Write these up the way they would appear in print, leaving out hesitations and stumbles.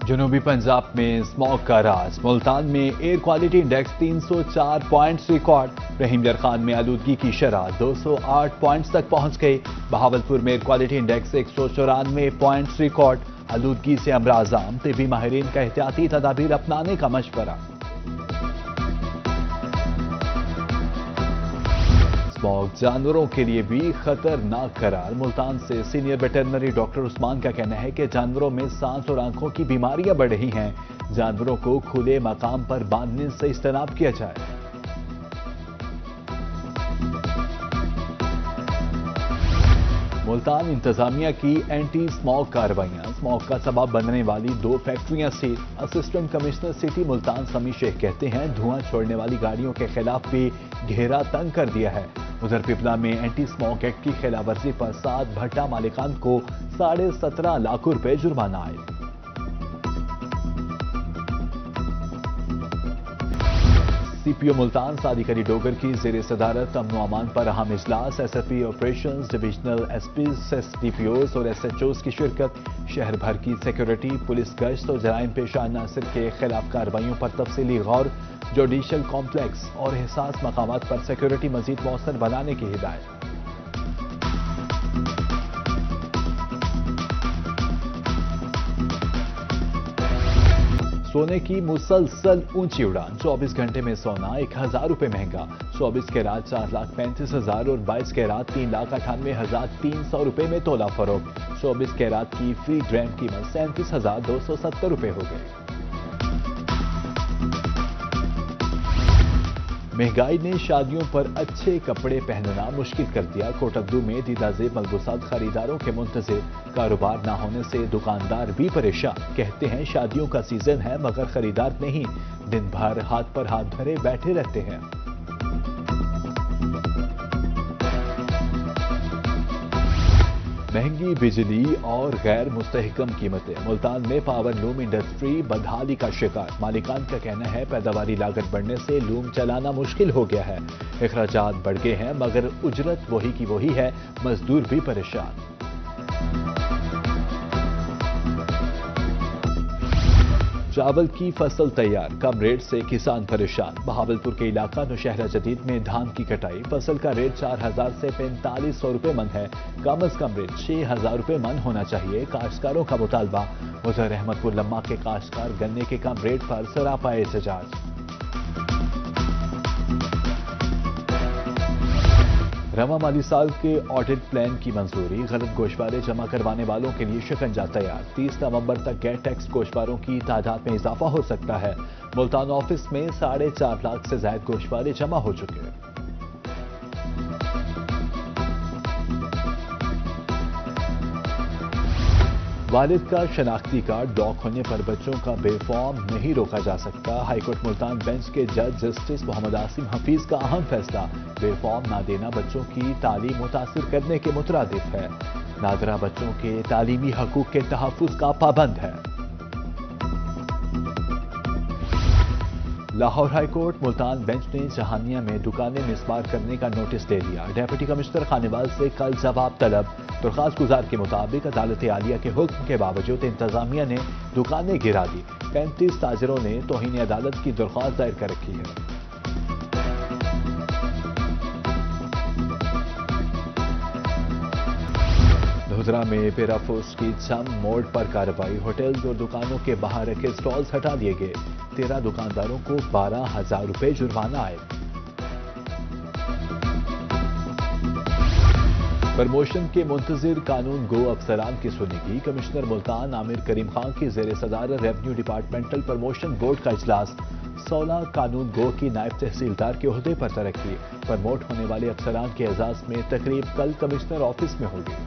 جنوبی پنجاب میں اسموگ کا راج، ملتان میں air quality index 304 points record, Rahim Yar Khan میں آلودگی کی شرح 208 پوائنٹس تک پہنچ گئی، بہاولپور میں air quality index 194 points record, آلودگی سے امراض عام، طبی ماہرین کا احتیاطی تدابیر اپنانے کا مشورہ۔ اسموگ جانوروں کے لیے بھی خطرناک قرار، ملتان سے سینئر ویٹرنری ڈاکٹر عثمان کا کہنا ہے کہ جانوروں میں سانس اور آنکھوں کی بیماریاں بڑھ رہی ہیں، جانوروں کو کھلے مقام پر باندھنے سے اجتناب کیا جائے۔ ملتان انتظامیہ کی اینٹی اسموگ کارروائیاں، اسموگ کا سبب بننے والی 2 فیکٹریاں seal, assistant commissioner city Multan Sami Sheikh کہتے ہیں دھواں چھوڑنے والی گاڑیوں کے خلاف بھی گھیرا تنگ کر دیا ہے۔ ادھر پپلا میں اینٹی اسموگ ایکٹ کی خلاف ورزی پر 7 بھٹا مالکان کو 17.5 لاکھ روپے جرمانہ عائد۔ سی پی او ملتان صادق علی ڈوگر کی زیر صدارت امن و امان پر اہم اجلاس، S F P operations, divisional S Ps, S D P Os اور ایس ایچ اوز کی شرکت، شہر بھر کی سیکیورٹی، پولیس گشت اور جرائم پیشہ عناصر کے خلاف کارروائیوں پر تفصیلی غور، جوڈیشل کمپلیکس اور حساس مقامات پر سیکیورٹی مزید مؤثر بنانے کی ہدایت۔ سونے کی مسلسل اونچی اڑان، 24 گھنٹے میں سونا 1000 روپے مہنگا، 24 کیرات 4,35,000 اور 22 کیرات 3,98,300 روپے میں تولہ فروخت، 24 کیرات کی فی گرام قیمت 37,270 روپے ہو گئی۔ مہنگائی نے شادیوں پر اچھے کپڑے پہننا مشکل کر دیا، کوٹکدو میں دیدہ زیب ملبوسات خریداروں کے منتظر، کاروبار نہ ہونے سے دکاندار بھی پریشان، کہتے ہیں شادیوں کا سیزن ہے مگر خریدار نہیں، دن بھر ہاتھ پر ہاتھ دھرے بیٹھے رہتے ہیں۔ مہنگی بجلی اور غیر مستحکم قیمتیں، ملتان میں پاور لوم انڈسٹری بدحالی کا شکار، مالکان کا کہنا ہے پیداواری لاگت بڑھنے سے لوم چلانا مشکل ہو گیا ہے، اخراجات بڑھ گئے ہیں مگر اجرت وہی کی وہی ہے، مزدور بھی پریشان۔ چاول کی فصل تیار، کم ریٹ سے کسان پریشان، بہاولپور کے علاقہ نوشہرہ جدید میں دھان کی کٹائی، فصل کا ریٹ 4,000 سے 4,500 روپے من ہے، کم از کم ریٹ 6,000 روپے من ہونا چاہیے، کاشتکاروں کا مطالبہ، ادھر احمد پور لمہ کے کاشتکار گنے کے کم ریٹ پر سراپا احتجاج۔ رواں مالی سال کے آڈٹ پلان کی منظوری، غلط گوشوارے جمع کروانے والوں کے لیے شکنجہ تیار، 30 نومبر تک غیر ٹیکس گوشواروں کی تعداد میں اضافہ ہو سکتا ہے، ملتان آفس میں 4.5 لاکھ سے زائد گوشوارے جمع ہو چکے ہیں۔ والد کا شناختی کارڈ بلاک ہونے پر بچوں کا بے فارم نہیں روکا جا سکتا، ہائی کورٹ ملتان بینچ کے جج جسٹس محمد عاصم حفیظ کا اہم فیصلہ، بے فارم نہ دینا بچوں کی تعلیم متاثر کرنے کے مترادف ہے، نادرہ بچوں کے تعلیمی حقوق کے تحفظ کا پابند ہے۔ Lahore high court Multan bench نے جہانیہ میں دکانیں مسمار کرنے کا نوٹس دے دیا، ڈیپٹی کمشنر خانیوال سے کل جواب طلب، درخواست گزار کے مطابق عدالت عالیہ کے حکم کے باوجود انتظامیہ نے دکانیں گرا دی، 35 تاجروں نے توہین عدالت کی درخواست دائر کر رکھی ہے۔ دھودھرا میں پیرا فورس کی چم موڑ پر کارروائی، ہوٹلز اور دکانوں کے باہر رکھے سٹالز ہٹا دیے گئے، 13 دکانداروں کو 12,000 روپے جرمانہ عائد۔ پرموشن کے منتظر قانون گو افسران کی سنیگی، کمشنر ملتان عامر کریم خان کی زیر صدارت ریونیو ڈپارٹمنٹل پرموشن بورڈ کا اجلاس، 16 قانون گو کی نائب تحصیلدار کے عہدے پر ترقی، پرموٹ ہونے والے افسران کے اعزاز میں تقریب کل کمشنر آفس میں ہوگی۔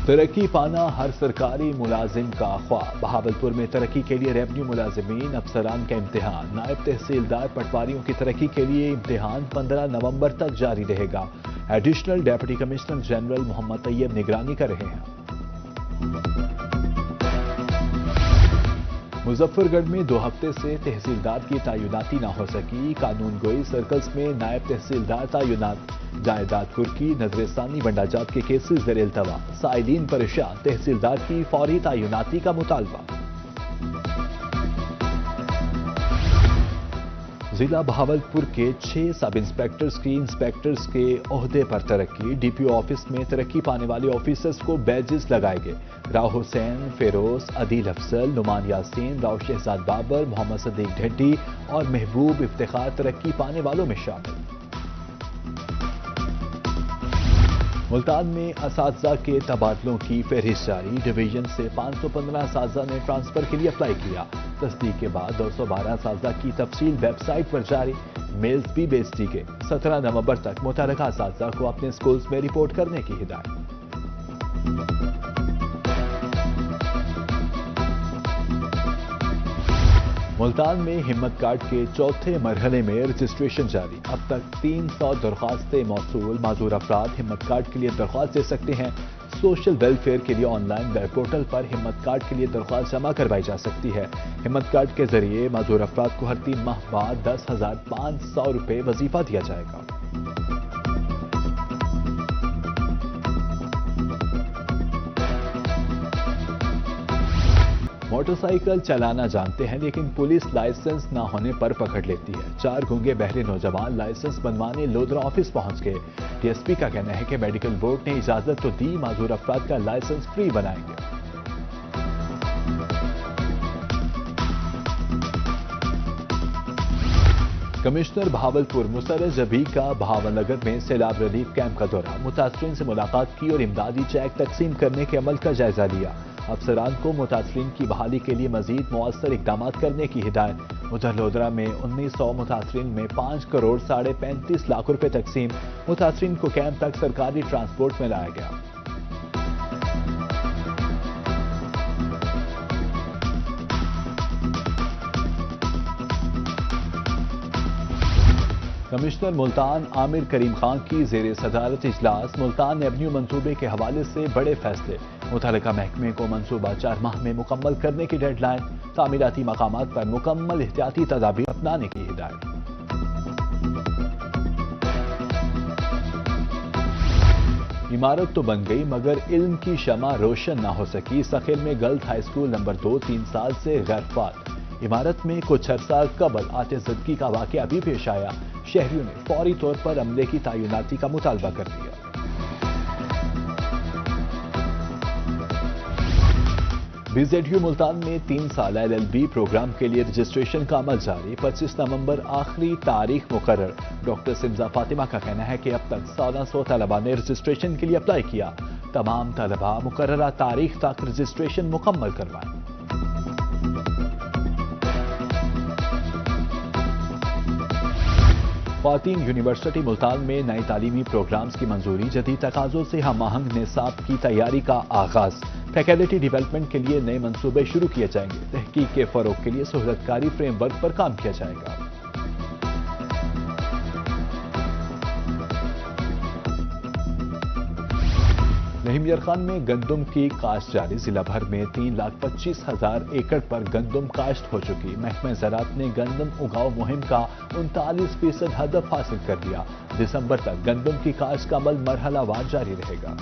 ترقی پانا ہر سرکاری ملازم کا خواب، بہاولپور میں ترقی کے لیے ریونیو ملازمین افسران کا امتحان، نائب تحصیلدار پٹواریوں کی ترقی کے لیے امتحان 15 نومبر تک جاری رہے گا، ایڈیشنل ڈیپٹی کمشنر جنرل محمد طیب نگرانی کر رہے ہیں۔ مظفر گڑھ میں 2 ہفتے سے تحصیلدار کی تعیناتی نہ ہو سکی، قانون گوئی سرکلز میں نائب تحصیلدار تعینات، جائیداد کرکی، نظر ثانی ونڈا جات کے کیسز زیر التوا، سائلین پریشان، تحصیلدار کی فوری تعیناتی کا مطالبہ۔ ضلع بہاولپور کے 6 سب انسپیکٹرز کی انسپیکٹرز کے عہدے پر ترقی، ڈی پی او آفس میں ترقی پانے والے آفیسرز کو بیجز لگائے گئے۔ راؤ حسین، فیروز، عدیل افضل، نعمان یاسین، راؤ شہزاد بابر، محمد صدیق ڈھڈی اور محبوب افتخار ترقی پانے والوں میں شامل۔ ملتان میں اساتذہ کے تبادلوں کی فہرست جاری، ڈویژن سے 515 اساتذہ نے ٹرانسفر کے لیے اپلائی کیا، تصدیق کے بعد 212 اساتذہ کی تفصیل ویب سائٹ پر جاری، میلز بھی بھیج دی گئی۔ 17 نومبر تک متعلقہ اساتذہ کو اپنے اسکولز میں رپورٹ کرنے کی ہدایت۔ ملتان میں ہمت کارڈ کے چوتھے مرحلے میں رجسٹریشن جاری، اب تک 300 درخواستیں موصول، معذور افراد ہمت کارڈ کے لیے درخواست دے سکتے ہیں۔ سوشل ویلفیئر کے لیے آن لائن ویب پورٹل پر ہمت کارڈ کے لیے درخواست جمع کروائی جا سکتی ہے۔ ہمت کارڈ کے ذریعے معذور افراد کو ہر 3 ماہ بعد 10,500 روپے وظیفہ دیا جائے گا۔ موٹر سائیکل چلانا جانتے ہیں لیکن پولیس لائسنس نہ ہونے پر پکڑ لیتی ہے۔ 4 گونگے بہرے نوجوان لائسنس بنوانے لودھرا آفس پہنچ گئے۔ ڈی ایس پی کا کہنا ہے کہ میڈیکل بورڈ نے اجازت تو دی، معذور افراد کا لائسنس فری بنائیں گے۔ کمشنر بہاولپور مسرت جبی کا بہاول نگر میں سیلاب ریلیف کیمپ کا دورہ، متاثرین سے ملاقات کی اور امدادی چیک تقسیم کرنے کے عمل کا جائزہ لیا۔ افسران کو متاثرین کی بحالی کے لیے مزید مؤثر اقدامات کرنے کی ہدایت۔ ادھر لودھرا میں 1900 متاثرین میں 5 کروڑ 35.5 لاکھ روپے تقسیم، متاثرین کو کیمپ تک سرکاری ٹرانسپورٹ میں لایا گیا۔ کمشنر ملتان عامر کریم خان کی زیر صدارت اجلاس، ملتان ایونیو منصوبے کے حوالے سے بڑے فیصلے، متعلقہ محکمے کو منصوبہ 4 ماہ میں مکمل کرنے کی ڈیڈ لائن، تعمیراتی مقامات پر مکمل احتیاطی تدابیر اپنانے کی ہدایت۔ عمارت تو بن گئی مگر علم کی شمع روشن نہ ہو سکی، سخیل میں گرلز ہائی اسکول نمبر 2 3 سال سے غیر فعال، عمارت میں کچھ عرصہ قبل آتش زدگی کا واقعہ بھی پیش آیا، شہریوں نے فوری طور پر عملے کی تعیناتی کا مطالبہ کر دیا۔ بی زیڈ یو ملتان میں 3 سالہ LLB پروگرام کے لیے رجسٹریشن کا عمل جاری، 25 نومبر آخری تاریخ مقرر۔ ڈاکٹر سمزہ فاطمہ کا کہنا ہے کہ اب تک 1600 طلباء نے رجسٹریشن کے لیے اپلائی کیا، تمام طلباء مقررہ تاریخ تک رجسٹریشن مکمل کروائیں۔ خواتین یونیورسٹی ملتان میں نئے تعلیمی پروگرامز کی منظوری، جدید تقاضوں سے ہم آہنگ نصاب کی تیاری کا آغاز، فیکلٹی ڈیولپمنٹ کے لیے نئے منصوبے شروع کیے جائیں گے، تحقیق کے فروغ کے لیے سہولت کاری فریم ورک پر کام کیا جائے گا۔ رحیم یرخان میں گندم کی کاشت جاری، ضلع بھر میں 3,25,000 ایکڑ پر گندم کاشت ہو چکی، محکمہ زراعت نے گندم اگاؤ مہم کا 39% ہدف حاصل کر لیا، دسمبر تک گندم کی کاشت کا عمل مرحلہ وار جاری رہے گا۔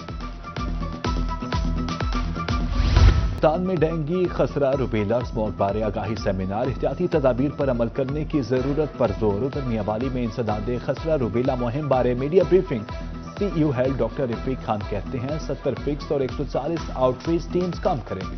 ملتان میں ڈینگی، خسرہ، روبیلا، اسموک بارے آگاہی سیمینار، احتیاطی تدابیر پر عمل کرنے کی ضرورت پر زور، ادھر میاں میں انسداد خسرہ روبیلا مہم بارے media briefing, CEO head doctor Rafiq Khan کہتے ہیں 70 فکس اور 140 آؤٹ ریچ ٹیمز کام کریں گے۔